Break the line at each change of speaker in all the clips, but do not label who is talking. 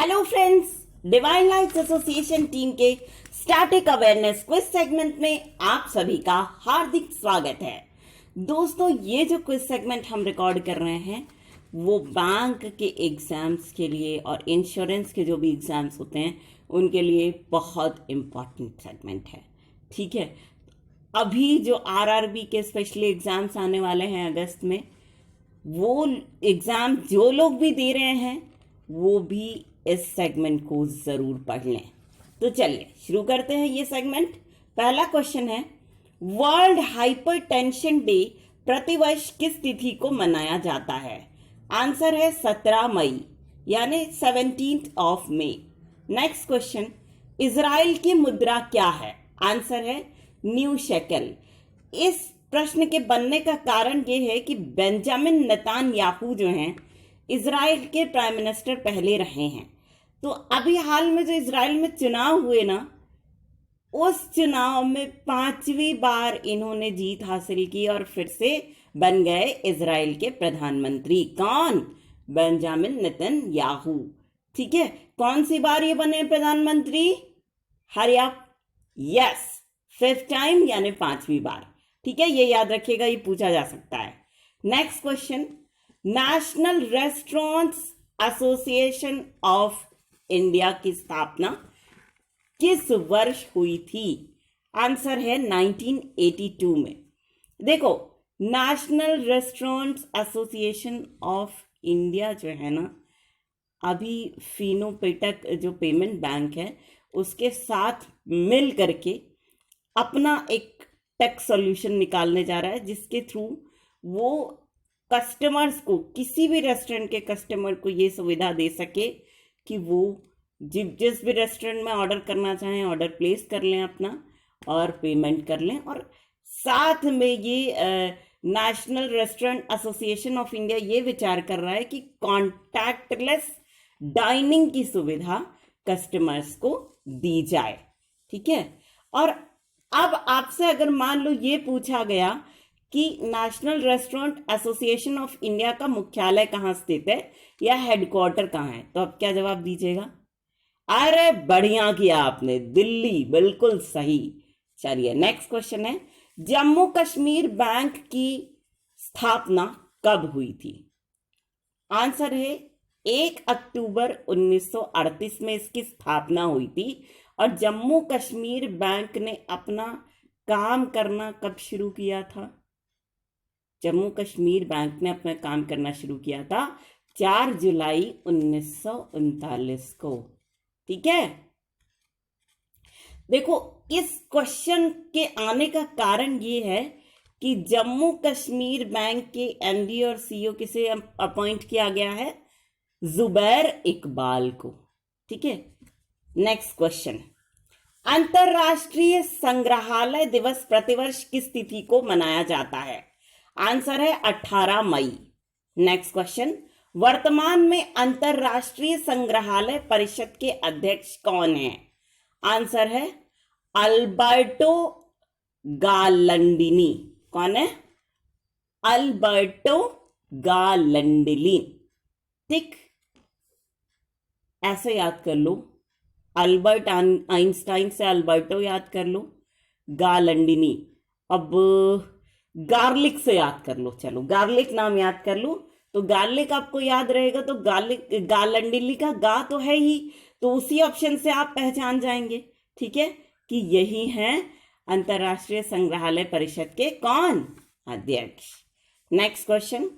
Hello friends, divine lights association team के static awareness quiz segment में आप सभी का हार्दिक स्वागत है। दोस्तों, ये जो क्विज सेगमेंट हम रिकॉर्ड कर रहे हैं वो बैंक के एग्जाम्स के लिए और इंश्योरेंस के जो भी एग्जाम्स होते हैं उनके लिए बहुत इम्पॉर्टेंट सेगमेंट है। ठीक है, अभी जो आरआरबी के स्पेशली एग्जाम्स आने वाले हैं अगस्त में, वो एग्जाम जो लोग भी दे रहे हैं वो भी इस सेगमेंट को जरूर पढ़ लें। तो चलिए शुरू करते हैं ये सेगमेंट। पहला क्वेश्चन है, वर्ल्ड हाइपरटेंशन डे प्रतिवर्ष किस तिथि को मनाया जाता है? आंसर है 17 मई यानी 17th of May. Next question, Israel की मुद्रा क्या है? आंसर है न्यू शेकल। इस प्रश्न के बनने का कारण यह है कि बेंजामिन नेतान्याहू जो हैं इजराइल के प्राइम मिनिस्टर पहले रहे हैं। तो अभी हाल में जो इजराइल में चुनाव हुए ना, उस चुनाव में 5वीं बार इन्होंने जीत हासिल की और फिर से बन गए इजराइल के प्रधानमंत्री। कौन? Benjamin Netanyahu. ठीक है, कौन सी बार ये बने प्रधानमंत्री? Hurry up. Yes, 5th time यानी 5वीं बार। ठीक है, ये याद रखिएगा, ये पूछा जा सकता है। Next question, national restaurants association of India की स्थापना किस वर्ष हुई थी? आंसर है 1982 में। देखो, national restaurants association of India जो है ना, अभी फिनो पेटक जो पेमेंट बैंक है उसके साथ मिल करके अपना एक टेक सॉल्यूशन निकालने जा रहा है, जिसके थ्रू वो कस्टमर्स को, किसी भी रेस्टोरेंट के कस्टमर को ये सुविधा दे सके कि वो जिस भी रेस्टोरेंट में ऑर्डर करना चाहें ऑर्डर प्लेस कर लें अपना और पेमेंट कर लें। और साथ में ये national restaurant association of India ये विचार कर रहा है कि कॉन्टैक्टलेस डाइनिंग की सुविधा कस्टमर्स को दी जाए। ठीक है, और अब आपसे अगर मान लो ये पूछा गया कि national restaurant association of India का मुख्यालय कहाँ स्थित है या हेडक्वार्टर कहाँ है, तो अब क्या जवाब दीजिएगा? अरे बढ़िया किया आपने, दिल्ली, बिल्कुल सही। चलिए नेक्स्ट क्वेश्चन है, जम्मू कश्मीर बैंक की स्थापना कब हुई थी? आंसर है 1 अक्टूबर 1938 में इसकी स्थापना हुई थी। और जम्मू कश्मीर बैंक ने अपना काम करना कब शुरू किया था? जम्मू कश्मीर बैंक ने अपना काम करना शुरू किया था 4 जुलाई 1939 को। ठीक है, देखो इस क्वेश्चन के आने का कारण ये है कि जम्मू कश्मीर बैंक के एमडी और सीईओ किसे अपॉइंट किया गया है? जुबैर इकबाल को। ठीक है, नेक्स्ट क्वेश्चन, अंतरराष्ट्रीय संग्रहालय दिवस प्रतिवर्ष किस तिथि को मनाया जाता है? आंसर है 18 मई। नेक्स्ट क्वेश्चन, वर्तमान में अंतरराष्ट्रीय संग्रहालय परिषद के अध्यक्ष कौन हैं? आंसर है अल्बर्टो गालंडिनी। कौन है? अल्बर्टो गालंडिनी। ठीक, ऐसे याद कर लो, अल्बर्ट आइंस्टाइन से अल्बर्टो याद कर लो, गालंडिनी अब गार्लिक से याद कर लो। चलो गार्लिक नाम याद कर लो, तो गार्लिक आपको याद रहेगा, तो गार्लिक गालंडिनी का गा तो है ही, तो उसी ऑप्शन से आप पहचान जाएंगे। ठीक है, कि यही हैं अंतरराष्ट्रीय संग्रहालय परिषद के कौन? अध्यक्ष। Next question,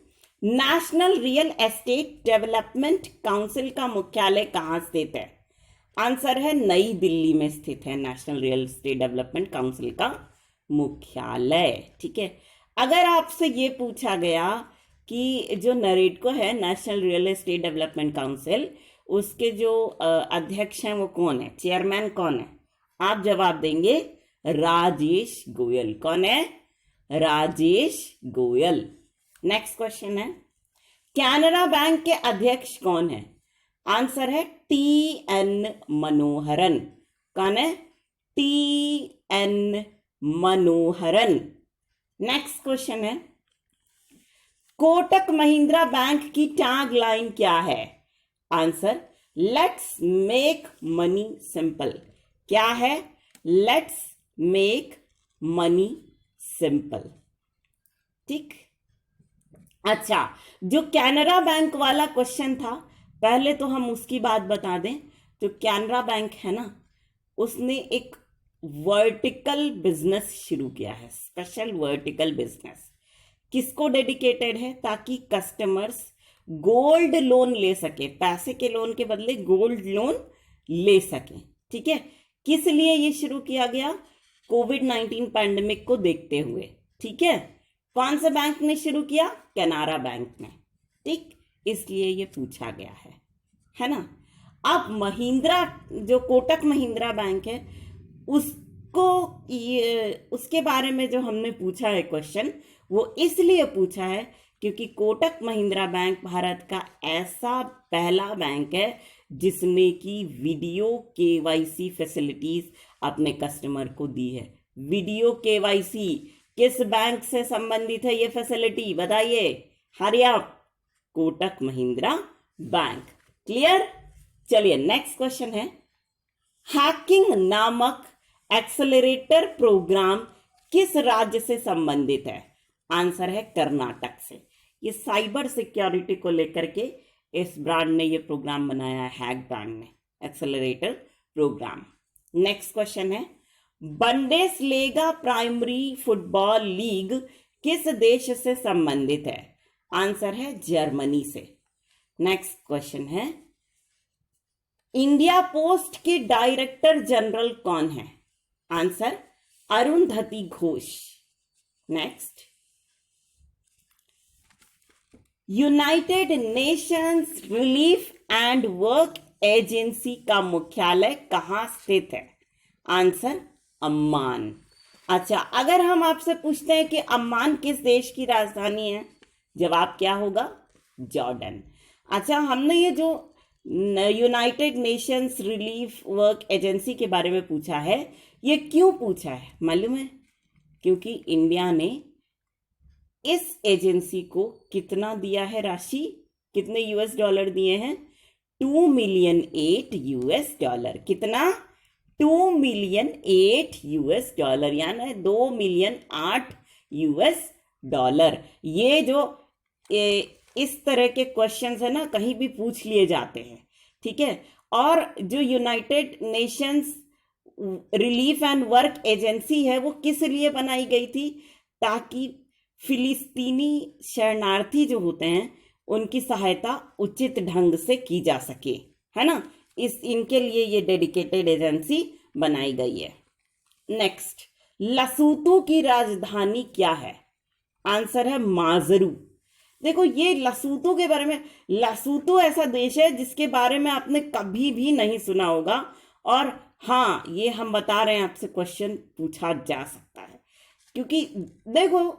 national real estate development council का मुख्यालय कहाँ स्थित है? आंसर है नई दिल्ली में स्थित है national real estate development council का मुख्यालय। ठीक है, अगर आपसे ये पूछा गया कि जो नरेडको है national real estate development council, उसके जो अध्यक्ष हैं वो कौन है, चेयरमैन कौन है, आप जवाब देंगे राजेश गोयल। कौन है? राजेश गोयल। नेक्स्ट क्वेश्चन है, कैनरा बैंक के अध्यक्ष कौन है? आंसर है टी.एन. मनोहरन। कौन है? टी.एन. मनोहरन। नेक्स्ट क्वेश्चन है, कोटक महिंद्रा बैंक की टैग लाइन क्या है? Answer, let's make money simple. क्या है? Let's make money simple. ठीक। अच्छा, जो कैनरा बैंक वाला क्वेश्चन था, पहले तो हम उसकी बात बता दें। जो कैनरा बैंक है ना, उसने एक वर्टिकल बिजनेस शुरू किया है, स्पेशल वर्टिकल बिजनेस। किसको डेडिकेटेड है? ताकि कस्टमर्स गोल्ड लोन ले सके, पैसे के लोन के बदले गोल्ड लोन ले सके। ठीक है। किस लिए ये शुरू किया गया? कोविड-19 पैंडेमिक को देखते हुए। ठीक है। कौन से बैंक ने शुरू किया? कैनरा बैंक ने। ठीक, इसलिए ये पूछा गया है ना। अब महिंद्रा, जो कोटक महिंद्रा बैंक है, उसको उसके बारे में जो हमने पूछा है क्वेश्चन, वो इसलिए पूछा है क्योंकि कोटक महिंद्रा बैंक भारत का ऐसा पहला बैंक है जिसने की वीडियो केवाईसी फैसिलिटीज अपने कस्टमर को दी है। वीडियो केवाईसी किस बैंक से संबंधित है ये फैसिलिटी? बताइए। Hurry up, Kotak Mahindra bank. Clear? चलिए नेक्स्ट क्वेश्चन है, हैकिंग नामक एक्सेलरेटर प्रोग्राम किस राज्य से संबंधित है? आंसर है कर्नाटक से। ये साइबर सिक्योरिटी को लेकर के इस ब्रांड ने ये प्रोग्राम बनाया है, हैक ब्रांड ने, एक्सेलरेटर प्रोग्राम। नेक्स्ट क्वेश्चन है, बंडेसलेगा प्राइमरी फुटबॉल लीग किस देश से संबंधित है? आंसर है जर्मनी से। नेक्स्ट क्वेश्चन है, इंडिया पोस्ट के डायरेक्टर जनरल कौन है? Answer Arundhati Ghosh. Next, United Nations relief and work agency का मुख्यालय कहां स्थित है? Answer Amman. अच्छा, अगर हम आपसे पूछते हैं कि अम्मान किस देश की राजधानी है, जवाब क्या होगा? जॉर्डन। अच्छा, हमने ये जो United Nations relief work agency के बारे में पूछा है, ये क्यों पूछा है मालूम है? क्योंकि इंडिया ने इस एजेंसी को कितना दिया है राशि? कितने यूएस डॉलर दिए हैं? 2 मिलियन 8 यूएस डॉलर। कितना? 2 मिलियन 8 यूएस डॉलर, यानी 2 मिलियन 8 यूएस डॉलर। ये जो इस तरह के क्वेश्चंस है ना, कहीं भी पूछ लिए जाते हैं। ठीक है। और जो United Nations relief and work agency है, वो किस लिए बनाई गई थी? ताकि फिलिस्तीनी शरणार्थी जो होते हैं उनकी सहायता उचित ढंग से की जा सके, है ना। इनके लिए ये डेडिकेटेड एजेंसी बनाई गई है। नेक्स्ट, लसूतू की राजधानी क्या है? आंसर है माजरू। देखो, ये लसूतू के बारे में, लसूतू ऐसा देश है जिसके बारे में आपने कभी भी नहीं सुना होगा, और हाँ, ये हम बता रहे हैं आपसे, क्वेश्चन पूछा जा सकता है। क्योंकि देखो,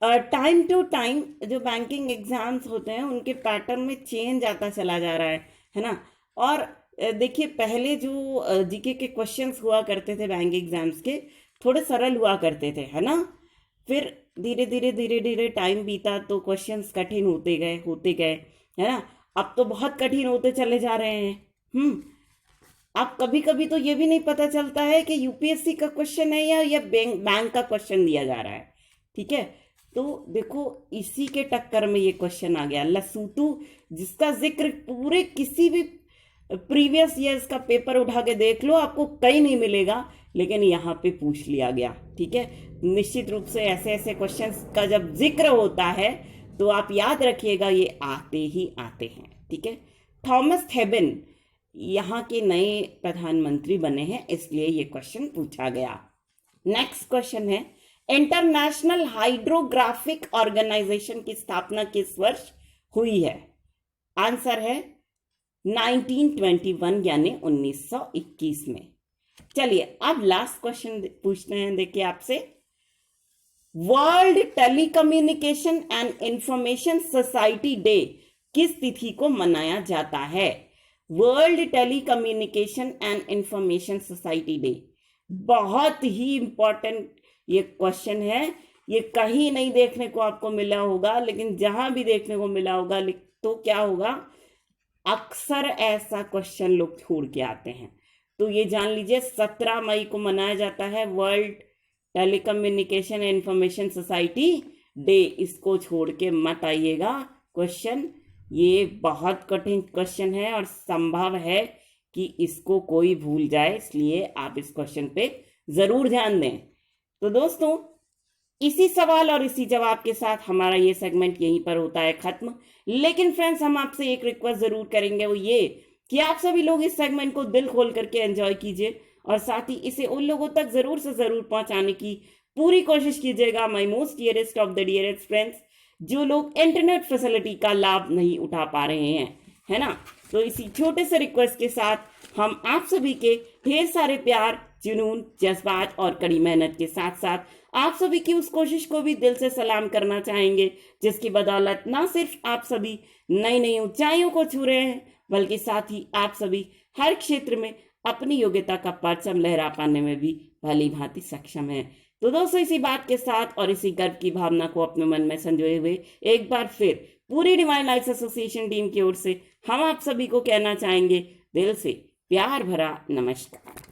टाइम टू टाइम जो बैंकिंग एग्जाम्स होते हैं उनके पैटर्न में चेंज आता चला जा रहा है ना। और देखिए, पहले जो जीके के क्वेश्चंस हुआ करते थे बैंक एग्जाम्स के, थोड़े सरल हुआ करते थे, है ना। फिर धीरे धीरे टाइम बीता तो क्वेश्चंस कठिन होते गए, है ना। अब तो बहुत कठिन होते चले जा रहे हैं। अब कभी कभी तो ये भी नहीं पता चलता है कि यूपीएससी का क्वेश्चन है या बैंक का क्वेश्चन दिया जा रहा है। ठीक है। तो देखो, इसी के टक्कर में ये क्वेश्चन आ गया, लसूतू, जिसका जिक्र पूरे किसी भी प्रीवियस ईयर्स का पेपर उठा के देख लो, आपको कहीं नहीं मिलेगा, लेकिन यहाँ पे पूछ लिया गया। ठीक है। निश्चित रूप से ऐसे ऐसे क्वेश्चंस का जब जिक्र होता है तो आप याद रखिएगा, ये आते ही आते हैं। ठीक है। थॉमस थेबन यहाँ के नए प्रधानमंत्री बने हैं, इसलिए ये क्वेश्चन पूछा गया। नेक्स्ट क्वेश्चन है, इंटरनेशनल हाइड्रोग्राफिक ऑर्गेनाइजेशन की स्थापना किस वर्ष हुई है? आंसर है 1921, यानी 1921 में। चलिए अब लास्ट क्वेश्चन पूछते हैं, देखिए आपसे, world telecommunication and information society day किस तिथि को मनाया जाता है? World telecommunication and information society day, बहुत ही इंपॉर्टेंट ये क्वेश्चन है। ये कहीं नहीं देखने को आपको मिला होगा, लेकिन जहां भी देखने को मिला होगा तो क्या होगा, अक्सर ऐसा क्वेश्चन लोग छोड़ के आते हैं। तो ये जान लीजिए 17 मई को मनाया जाता है world telecommunication and information society day. इसको छोड़ के मत आइएगा क्वेश्चन, ये बहुत कठिन क्वेश्चन है और संभव है कि इसको कोई भूल जाए, इसलिए आप इस क्वेश्चन पे जरूर ध्यान दें। तो दोस्तों इसी सवाल और इसी जवाब के साथ हमारा ये सेगमेंट यहीं पर होता है खत्म। लेकिन फ्रेंड्स हम आपसे एक रिक्वेस्ट जरूर करेंगे, वो ये कि आप सभी लोग इस सेगमेंट को दिल खोल करके एंजॉय कीजिए और साथ ही इसे उन लोगों तक जरूर से जरूर पहुंचाने की पूरी कोशिश कीजिएगा, my most dearest of the dearest friends, जो लोग इंटरनेट फैसिलिटी का लाभ नहीं उठा पा रहे हैं, है ना। तो इसी छोटे से रिक्वेस्ट के साथ हम आप सभी के ढेर सारे प्यार, जुनून, जज्बात और कड़ी मेहनत के साथ साथ आप सभी की उस कोशिश को भी दिल से सलाम करना चाहेंगे, जिसकी बदौलत ना सिर्फ आप सभी नई नई ऊंचाइयों को छू रहे हैं, बल्कि साथ ही आप सभी हर क्षेत्र में अपनी योग्यता का परचम लहरा पाने में भी भली भांति सक्षम है। तो दोस्तों इसी बात के साथ और इसी गर्व की भावना को अपने मन में संजोए हुए एक बार फिर पूरी डिवाइन लाइट्स एसोसिएशन टीम की ओर से हम आप सभी को कहना चाहेंगे दिल से प्यार भरा नमस्कार।